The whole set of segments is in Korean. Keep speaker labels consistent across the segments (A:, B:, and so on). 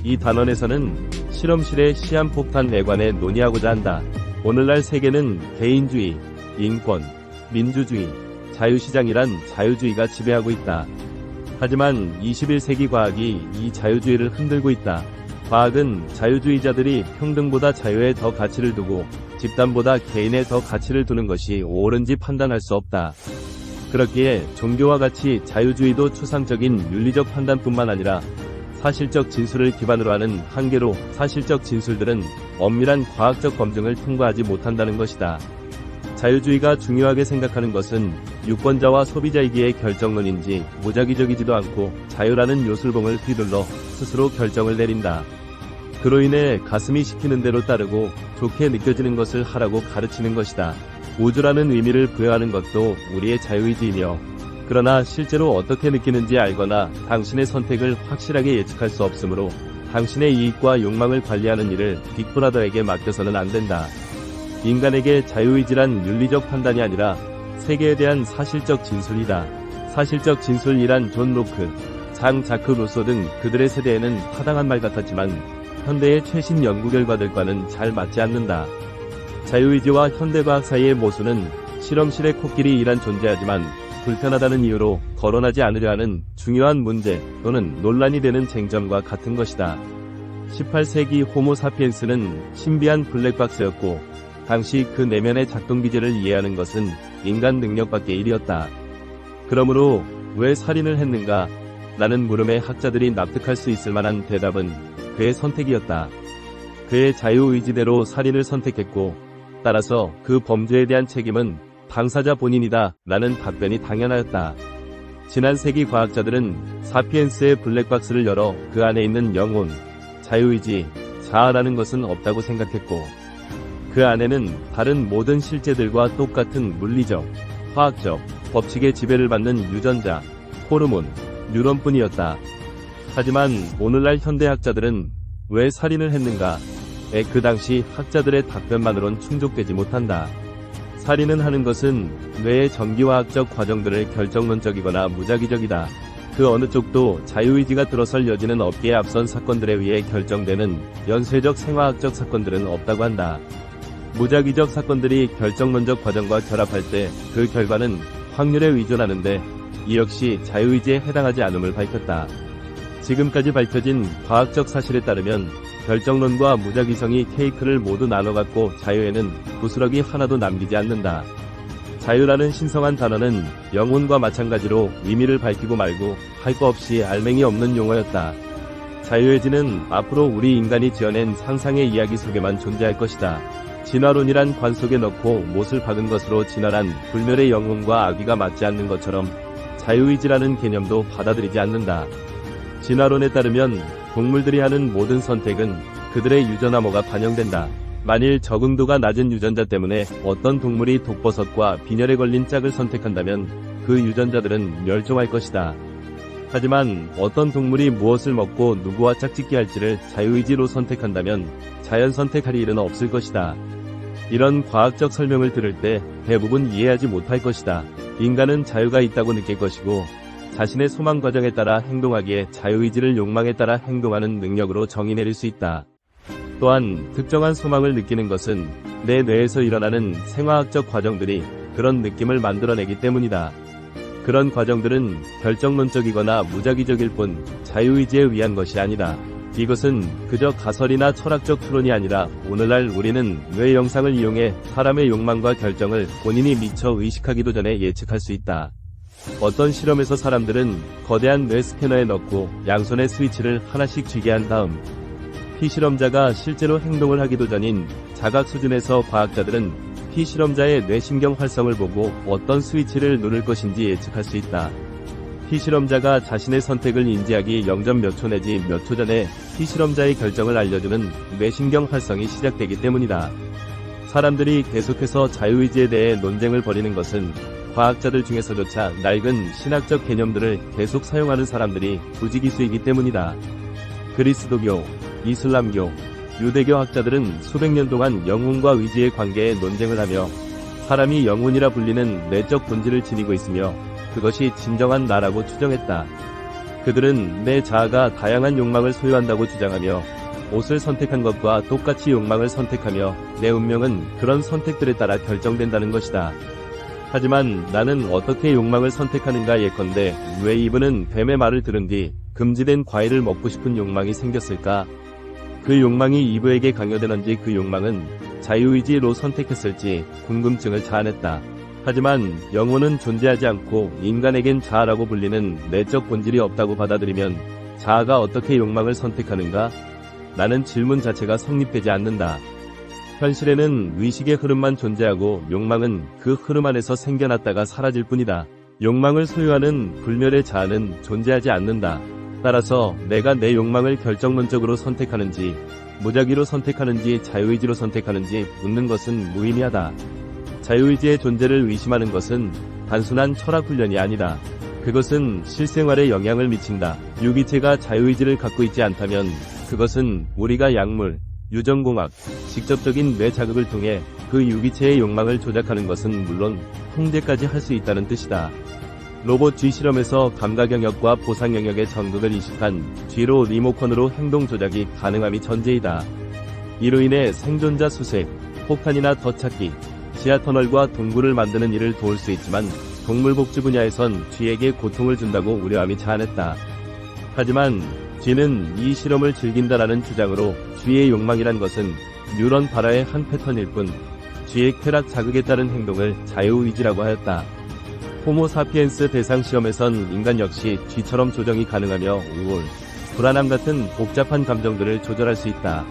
A: 이 단원에서는 실험실의 시한폭탄 내관에 논의하고자 한다. 오늘날 세계는 개인주의, 인권, 민주주의, 자유시장이란 자유주의가 지배하고 있다. 하지만 21세기 과학이 이 자유주의를 흔들고 있다. 과학은 자유주의자들이 평등보다 자유에 더 가치를 두고 집단보다 개인에 더 가치를 두는 것이 옳은지 판단할 수 없다. 그렇기에 종교와 같이 자유주의도 추상적인 윤리적 판단뿐만 아니라 사실적 진술을 기반으로 하는 한계로 사실적 진술들은 엄밀한 과학적 검증을 통과하지 못한다는 것이다. 자유주의가 중요하게 생각하는 것은 유권자와 소비자이기에 결정론인지 무작위적이지도 않고 자유라는 요술봉을 휘둘러 스스로 결정을 내린다. 그로 인해 가슴이 시키는 대로 따르고 좋게 느껴지는 것을 하라고 가르치는 것이다. 우주라는 의미를 부여하는 것도 우리의 자유의지이며 그러나 실제로 어떻게 느끼는지 알거나 당신의 선택을 확실하게 예측할 수 없으므로 당신의 이익과 욕망을 관리하는 일을 빅브라더에게 맡겨서는 안 된다. 인간에게 자유의지란 윤리적 판단이 아니라 세계에 대한 사실적 진술이다. 사실적 진술이란 존 로크, 장 자크 루소 등 그들의 세대에는 타당한 말 같았지만 현대의 최신 연구 결과들과는 잘 맞지 않는다. 자유의지와 현대과학 사이의 모순은 실험실의 코끼리이란 존재하지만 불편하다는 이유로 거론하지 않으려 하는 중요한 문제 또는 논란이 되는 쟁점과 같은 것이다. 18세기 호모 사피엔스는 신비한 블랙박스였고 당시 그 내면의 작동 기제를 이해하는 것은 인간 능력 밖의 일이었다. 그러므로 왜 살인을 했는가? 라는 물음에 학자들이 납득할 수 있을 만한 대답은 그의 선택이었다. 그의 자유의지대로 살인을 선택했고 따라서 그 범죄에 대한 책임은 당사자 본인이다 라는 답변이 당연하였다. 지난 세기 과학자들은 사피엔스의 블랙박스를 열어 그 안에 있는 영혼, 자유의지, 자아라는 것은 없다고 생각했고 그 안에는 다른 모든 실제들과 똑같은 물리적, 화학적, 법칙의 지배를 받는 유전자, 호르몬, 뉴런뿐이었다. 하지만 오늘날 현대학자들은 왜 살인을 했는가에 그 당시 학자들의 답변만으론 충족되지 못한다. 살인은 하는 것은 뇌의 전기화학적 과정들을 결정론적이거나 무작위적이다. 그 어느 쪽도 자유의지가 들어설 여지는 없기에 앞선 사건들에 의해 결정되는 연쇄적 생화학적 사건들은 없다고 한다. 무작위적 사건들이 결정론적 과정과 결합할 때 그 결과는 확률에 의존하는데 이 역시 자유의지에 해당하지 않음을 밝혔다. 지금까지 밝혀진 과학적 사실에 따르면 결정론과 무작위성이 케이크를 모두 나눠 갖고 자유에는 부스러기 하나도 남기지 않는다. 자유라는 신성한 단어는 영혼과 마찬가지로 의미를 밝히고 말고 할 거 없이 알맹이 없는 용어였다. 자유의지는 앞으로 우리 인간이 지어낸 상상의 이야기 속에만 존재할 것이다. 진화론이란 관 속에 넣고 못을 박은 것으로 진화란 불멸의 영혼과 악의가 맞지 않는 것처럼 자유의지라는 개념도 받아들이지 않는다. 진화론에 따르면 동물들이 하는 모든 선택은 그들의 유전암호가 반영된다. 만일 적응도가 낮은 유전자 때문에 어떤 동물이 독버섯과 빈혈에 걸린 짝을 선택한다면 그 유전자들은 멸종할 것이다. 하지만 어떤 동물이 무엇을 먹고 누구와 짝짓기 할지를 자유의지로 선택한다면 자연 선택할 일은 없을 것이다. 이런 과학적 설명을 들을 때 대부분 이해하지 못할 것이다. 인간은 자유가 있다고 느낄 것이고 자신의 소망 과정에 따라 행동하기에 자유의지를 욕망에 따라 행동하는 능력으로 정의 내릴 수 있다. 또한 특정한 소망을 느끼는 것은 내 뇌에서 일어나는 생화학적 과정들이 그런 느낌을 만들어내기 때문이다. 그런 과정들은 결정론적이거나 무작위적일 뿐 자유의지에 의한 것이 아니다. 이것은 그저 가설이나 철학적 추론이 아니라 오늘날 우리는 뇌 영상을 이용해 사람의 욕망과 결정을 본인이 미처 의식하기도 전에 예측할 수 있다. 어떤 실험에서 사람들은 거대한 뇌 스캐너에 넣고 양손에 스위치를 하나씩 쥐게 한 다음 피실험자가 실제로 행동을 하기도 전인 자각 수준에서 과학자들은 피실험자의 뇌신경 활성을 보고 어떤 스위치를 누를 것인지 예측할 수 있다. 피실험자가 자신의 선택을 인지하기 0점 몇 초 내지 몇 초 전에 피실험자의 결정을 알려주는 뇌신경 활성이 시작되기 때문이다. 사람들이 계속해서 자유의지에 대해 논쟁을 벌이는 것은 과학자들 중에서조차 낡은 신학적 개념들을 계속 사용하는 사람들이 부지기수이기 때문이다. 그리스도교, 이슬람교, 유대교 학자들은 수백 년 동안 영혼과 의지의 관계에 논쟁을 하며 사람이 영혼이라 불리는 내적 본질을 지니고 있으며 그것이 진정한 나라고 추정했다. 그들은 내 자아가 다양한 욕망을 소유한다고 주장하며 옷을 선택한 것과 똑같이 욕망을 선택하며 내 운명은 그런 선택들에 따라 결정된다는 것이다. 하지만 나는 어떻게 욕망을 선택하는가 예컨대 왜 이브는 뱀의 말을 들은 뒤 금지된 과일을 먹고 싶은 욕망이 생겼을까? 그 욕망이 이브에게 강요되는지 그 욕망은 자유의지로 선택했을지 궁금증을 자아냈다. 하지만 영혼은 존재하지 않고 인간에겐 자아라고 불리는 내적 본질이 없다고 받아들이면 자아가 어떻게 욕망을 선택하는가? 나는 질문 자체가 성립되지 않는다. 현실에는 의식의 흐름만 존재하고 욕망은 그 흐름 안에서 생겨났다가 사라질 뿐이다. 욕망을 소유하는 불멸의 자아는 존재하지 않는다. 따라서 내가 내 욕망을 결정론적으로 선택하는지, 무작위로 선택하는지 자유의지로 선택하는지 묻는 것은 무의미하다. 자유의지의 존재를 의심하는 것은 단순한 철학 훈련이 아니다. 그것은 실생활에 영향을 미친다. 유기체가 자유의지를 갖고 있지 않다면 그것은 우리가 약물, 유전공학, 직접적인 뇌 자극을 통해 그 유기체의 욕망을 조작하는 것은 물론 통제까지 할 수 있다는 뜻이다. 로봇 G 실험에서 감각 영역과 보상 영역의 전극을 이식한 G로 리모컨으로 행동 조작이 가능함이 전제이다. 이로 인해 생존자 수색, 폭탄이나 더 찾기, 지하터널과 동굴을 만드는 일을 도울 수 있지만 동물복지 분야에선 G에게 고통을 준다고 우려함이 자아냈다. 하지만 G는 이 실험을 즐긴다라는 주장으로 G의 욕망이란 것은 뉴런 발화의 한 패턴일 뿐 G의 쾌락 자극에 따른 행동을 자유의지라고 하였다. 호모 사피엔스 대상 시험에선 인간 역시 G처럼 조정이 가능하며 우울, 불안함 같은 복잡한 감정들을 조절할 수 있다.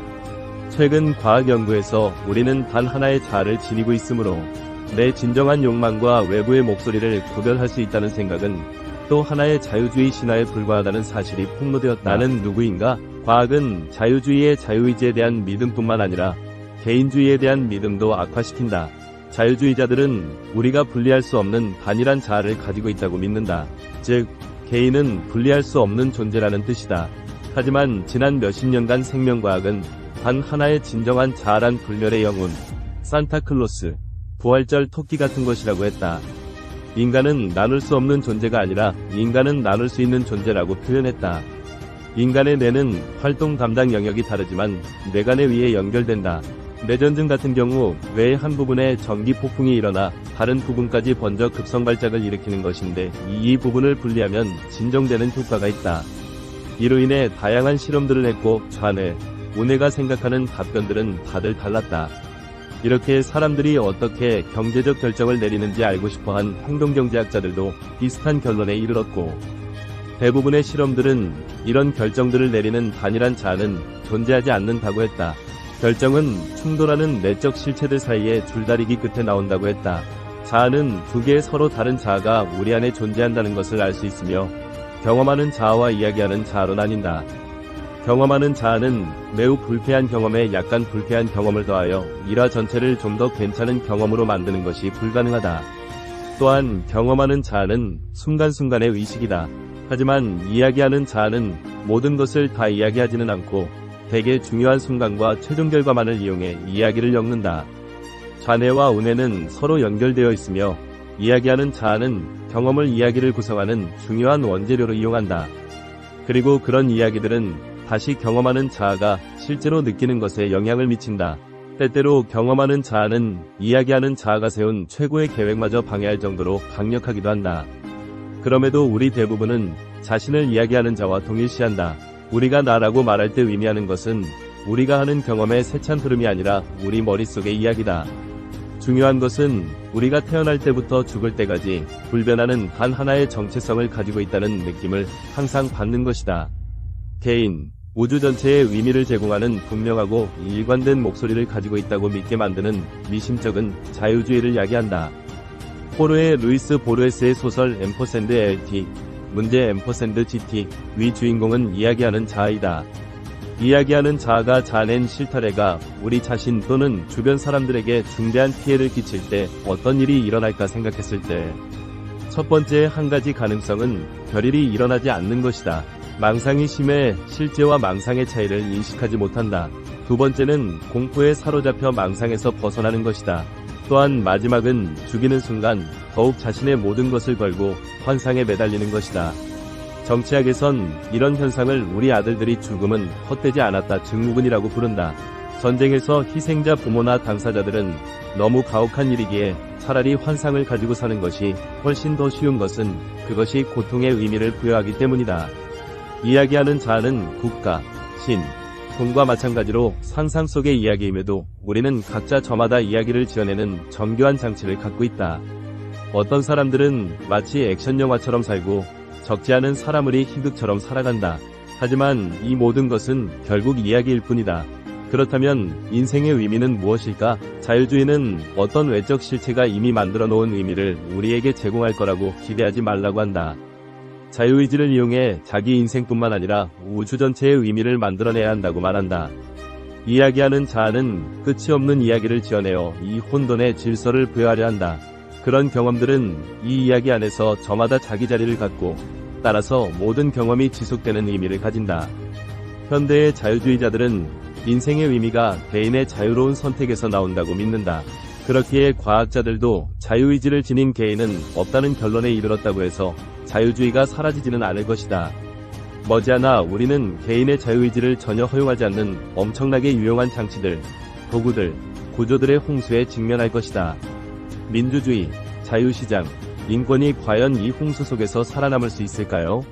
A: 최근 과학 연구에서 우리는 단 하나의 자아를 지니고 있으므로 내 진정한 욕망과 외부의 목소리를 구별할 수 있다는 생각은 또 하나의 자유주의 신화에 불과하다는 사실이 폭로되었다. 나는 누구인가? 과학은 자유주의의 자유의지에 대한 믿음뿐만 아니라 개인주의에 대한 믿음도 악화시킨다. 자유주의자들은 우리가 분리할 수 없는 단일한 자아를 가지고 있다고 믿는다. 즉, 개인은 분리할 수 없는 존재라는 뜻이다. 하지만 지난 몇십 년간 생명과학은 단 하나의 진정한 자아란 불멸의 영혼, 산타클로스, 부활절 토끼 같은 것이라고 했다. 인간은 나눌 수 없는 존재가 아니라 인간은 나눌 수 있는 존재라고 표현했다. 인간의 뇌는 활동 담당 영역이 다르지만 뇌가 뇌 위에 연결된다. 뇌전증 같은 경우 뇌의 한 부분에 전기 폭풍이 일어나 다른 부분까지 번져 급성 발작을 일으키는 것인데 이 부분을 분리하면 진정되는 효과가 있다. 이로 인해 다양한 실험들을 했고 좌뇌, 우뇌가 생각하는 답변들은 다들 달랐다. 이렇게 사람들이 어떻게 경제적 결정을 내리는지 알고 싶어한 행동경제학자들도 비슷한 결론에 이르렀고 대부분의 실험들은 이런 결정들을 내리는 단일한 자아는 존재하지 않는다고 했다. 결정은 충돌하는 내적 실체들 사이의 줄다리기 끝에 나온다고 했다. 자아는 두 개의 서로 다른 자아가 우리 안에 존재한다는 것을 알 수 있으며 경험하는 자아와 이야기하는 자아로 나뉜다. 경험하는 자아는 매우 불쾌한 경험에 약간 불쾌한 경험을 더하여 일화 전체를 좀 더 괜찮은 경험으로 만드는 것이 불가능하다. 또한 경험하는 자아는 순간순간의 의식이다. 하지만 이야기하는 자아는 모든 것을 다 이야기하지는 않고 대개 중요한 순간과 최종 결과만을 이용해 이야기를 엮는다. 좌뇌와 우뇌는 서로 연결되어 있으며 이야기하는 자아는 경험을 이야기를 구성하는 중요한 원재료로 이용한다. 그리고 그런 이야기들은 다시 경험하는 자아가 실제로 느끼는 것에 영향을 미친다. 때때로 경험하는 자아는 이야기하는 자아가 세운 최고의 계획마저 방해할 정도로 강력하기도 한다. 그럼에도 우리 대부분은 자신을 이야기하는 자와 동일시한다. 우리가 나라고 말할 때 의미하는 것은 우리가 하는 경험의 세찬 흐름이 아니라 우리 머릿속의 이야기다. 중요한 것은 우리가 태어날 때부터 죽을 때까지 불변하는 단 하나의 정체성을 가지고 있다는 느낌을 항상 받는 것이다. 개인, 우주 전체에 의미를 제공하는 분명하고 일관된 목소리를 가지고 있다고 믿게 만드는 미심쩍은 자유주의를 야기한다. 포르의 루이스 보르헤스의 소설 앰퍼샌드 LT, 문제 앰퍼샌드 GT, 위 주인공은 이야기하는 자아이다. 이야기하는 자아가 자아낸 실타래가 우리 자신 또는 주변 사람들에게 중대한 피해를 끼칠 때 어떤 일이 일어날까 생각했을 때 첫 번째 한 가지 가능성은 별일이 일어나지 않는 것이다. 망상이 심해 실제와 망상의 차이를 인식하지 못한다. 두 번째는 공포에 사로잡혀 망상에서 벗어나는 것이다. 또한 마지막은 죽이는 순간 더욱 자신의 모든 것을 걸고 환상에 매달리는 것이다. 정치학에선 이런 현상을 우리 아들들이 죽음은 헛되지 않았다 증후군이라고 부른다. 전쟁에서 희생자 부모나 당사자들은 너무 가혹한 일이기에 차라리 환상을 가지고 사는 것이 훨씬 더 쉬운 것은 그것이 고통의 의미를 부여하기 때문이다. 이야기하는 자아는 국가, 신, 돈과 마찬가지로 상상 속의 이야기임에도 우리는 각자 저마다 이야기를 지어내는 정교한 장치를 갖고 있다. 어떤 사람들은 마치 액션 영화처럼 살고 적지 않은 사람들이 희극처럼 살아간다. 하지만 이 모든 것은 결국 이야기일 뿐이다. 그렇다면 인생의 의미는 무엇일까? 자유주의는 어떤 외적 실체가 이미 만들어 놓은 의미를 우리에게 제공할 거라고 기대하지 말라고 한다. 자유의지를 이용해 자기 인생뿐만 아니라 우주 전체의 의미를 만들어내야 한다고 말한다. 이야기하는 자아는 끝이 없는 이야기를 지어내어 이 혼돈의 질서를 부여하려 한다. 그런 경험들은 이 이야기 안에서 저마다 자기 자리를 갖고 따라서 모든 경험이 지속되는 의미를 가진다. 현대의 자유주의자들은 인생의 의미가 개인의 자유로운 선택에서 나온다고 믿는다. 그렇기에 과학자들도 자유의지를 지닌 개인은 없다는 결론에 이르렀다고 해서 자유주의가 사라지지는 않을 것이다. 머지않아 우리는 개인의 자유의지를 전혀 허용하지 않는 엄청나게 유용한 장치들, 도구들, 구조들의 홍수에 직면할 것이다. 민주주의, 자유시장, 인권이 과연 이 홍수 속에서 살아남을 수 있을까요?